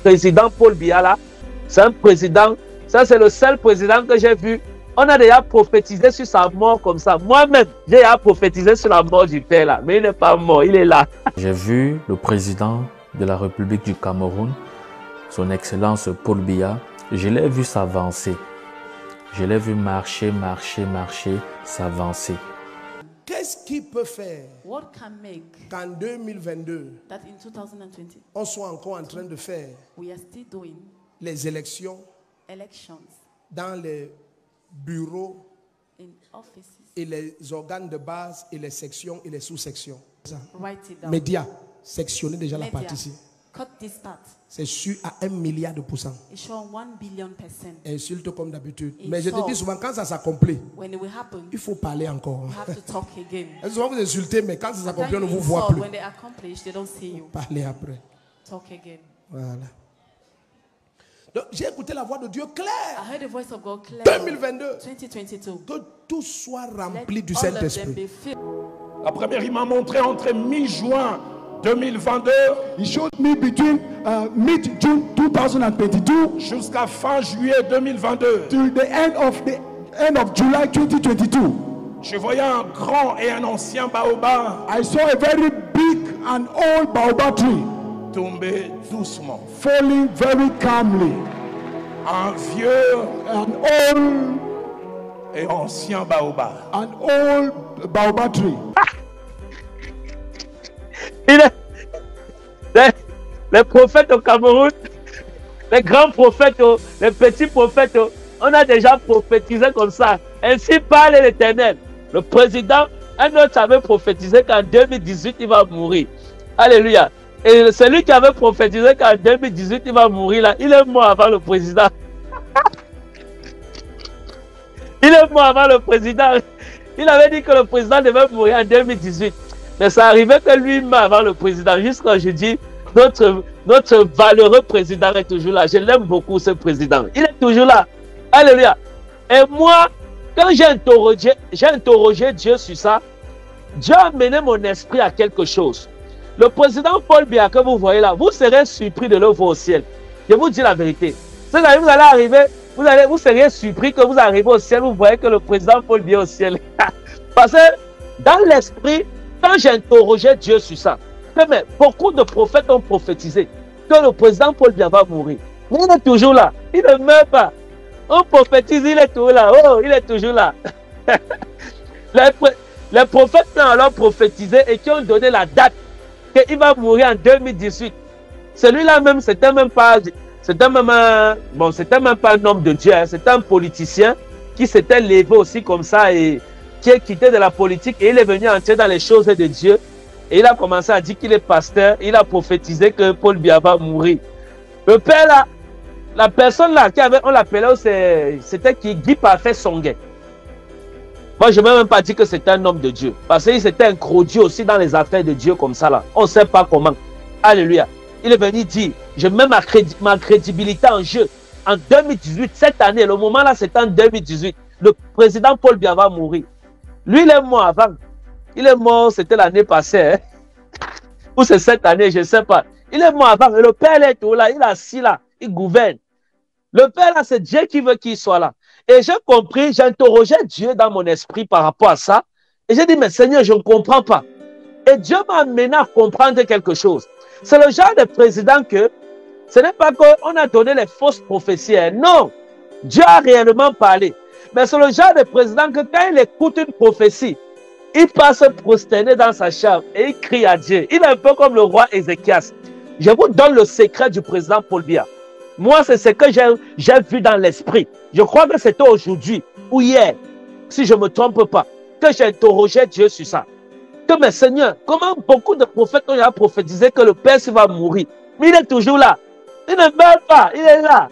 président Paul Biya là, c'est un président, ça c'est le seul président que j'ai vu. On a déjà prophétisé sur sa mort comme ça. Moi-même, j'ai déjà prophétisé sur la mort du père là, mais il n'est pas mort, il est là. J'ai vu le président de la République du Cameroun, son Excellence Paul Biya. Je l'ai vu s'avancer. Je l'ai vu marcher, s'avancer. Qu'est-ce qui peut faire What can make qu'en 2022, that in 2020 on soit encore en train de faire we are still doing les élections elections dans les bureaux in offices? et les organes de base et les sections et les sous-sections? Write it down. Médias, sectionnez déjà la Media, partie ici. cut this part. C'est sûr à 1 milliard de %. It's sure 1 billion %. Insulte comme d'habitude. It's Mais je te so. dis souvent, quand ça s'accomplit, When it will happen, il faut parler encore. you have to talk again. Et souvent vous insultez, mais quand ça s'accomplit, on ne Sometimes vous you voit insult, plus. when they accomplish, they don't see you. Parlez après. Talk again. Voilà. Donc j'ai écouté la voix de Dieu claire. I heard the voice of God clear. 2022. 2022. Que tout soit rempli Let du all of them Saint-Esprit. be filled. La première, il m'a montré entre mi-juin 2022 He showed me between mid-June 2022 jusqu'à fin juillet 2022. till the end of July 2022. Je voyais un grand et un ancien baobab I saw a very big and old baobab tree tomber doucement. falling very calmly. Un vieux An old et ancien baobab. baobab tree. Les prophètes au Cameroun, les grands prophètes, les petits prophètes, on a déjà prophétisé comme ça. Ainsi parle l'Éternel. Le président, un autre avait prophétisé qu'en 2018, il va mourir. Alléluia. Et celui qui avait prophétisé qu'en 2018, il va mourir, là, il est mort avant le président. Il est mort avant le président. Il avait dit que le président devait mourir en 2018. Mais ça arrivait que lui meurt avant le président. Jusqu'à je dis, notre valeureux président est toujours là. Je l'aime beaucoup, ce président. Il est toujours là. Alléluia. Et moi, quand j'ai interrogé Dieu sur ça, Dieu a mené mon esprit à quelque chose. Le président Paul Biya que vous voyez là, vous serez surpris de le voir au ciel. Je vous dis la vérité. Vous allez arriver, vous serez surpris que vous arrivez au ciel, vous voyez que le président Paul Biya est au ciel. Parce que dans l'esprit, quand j'ai interrogé Dieu sur ça, mais beaucoup de prophètes ont prophétisé que le président Paul Biya va mourir. Mais il est toujours là. Il ne meurt pas. On prophétise, il est toujours là. Oh, il est toujours là. Les prophètes qui ont alors prophétisé et qui ont donné la date qu'il va mourir en 2018. Celui-là même, c'était même pas un homme de Dieu. Hein, c'était un politicien qui s'était levé aussi comme ça et qui est quitté de la politique et il est venu entrer dans les choses de Dieu. Et il a commencé à dire qu'il est pasteur. Il a prophétisé que Paul Biya va mourir. Le père là, la personne là, on l'appelait, c'était Guy Parfait Songuet. Moi, je ne vais même pas dire que c'était un homme de Dieu. Parce qu'il s'était introduit aussi dans les affaires de Dieu comme ça là. On ne sait pas comment. Alléluia. Il est venu dire, je mets ma crédibilité en jeu. En 2018, cette année, le moment là, c'était en 2018. Le président Paul Biya va mourir. Lui, il est mort avant. Il est mort, c'était l'année passée. Hein? Ou c'est cette année, je ne sais pas. Il est mort avant. Et le père est tout là, il est assis là, il gouverne. Le père là, c'est Dieu qui veut qu'il soit là. Et j'ai compris, j'interrogeais Dieu dans mon esprit par rapport à ça. Et j'ai dit, mais Seigneur, je ne comprends pas. Et Dieu m'a amené à comprendre quelque chose. C'est le genre de président que, ce n'est pas qu'on a donné les fausses prophéties. Hein. Non, Dieu a réellement parlé. Mais c'est le genre de président que quand il écoute une prophétie, il passe prosterner dans sa chambre et il crie à Dieu. Il est un peu comme le roi Ézéchias. Je vous donne le secret du président Paul Biya. Moi, c'est ce que j'ai vu dans l'esprit. Je crois que c'était aujourd'hui ou hier, si je ne me trompe pas, que j'ai interrogé Dieu sur ça. Que, mais Seigneur, comment beaucoup de prophètes ont prophétisé que le Père va mourir. Mais il est toujours là. Il ne meurt pas, il est là.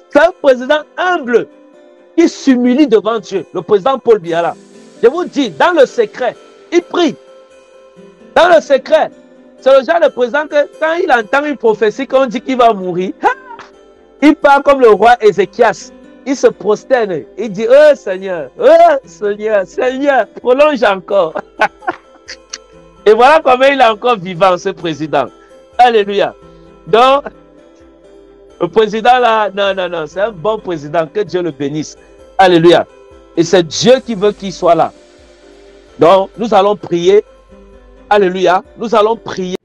C'est un président humble qui s'humilie devant Dieu, le président Paul Biya là. Je vous dis, dans le secret, il prie. Dans le secret, c'est le genre de président que quand il entend une prophétie qu'on dit qu'il va mourir, il part comme le roi Ézéchias. Il se prosterne. Il dit, oh Seigneur, Seigneur, prolonge encore. Et voilà comment il est encore vivant, ce président. Alléluia. Donc, le président là, non, c'est un bon président, que Dieu le bénisse. Alléluia. Et c'est Dieu qui veut qu'il soit là. Donc, nous allons prier. Alléluia. Nous allons prier.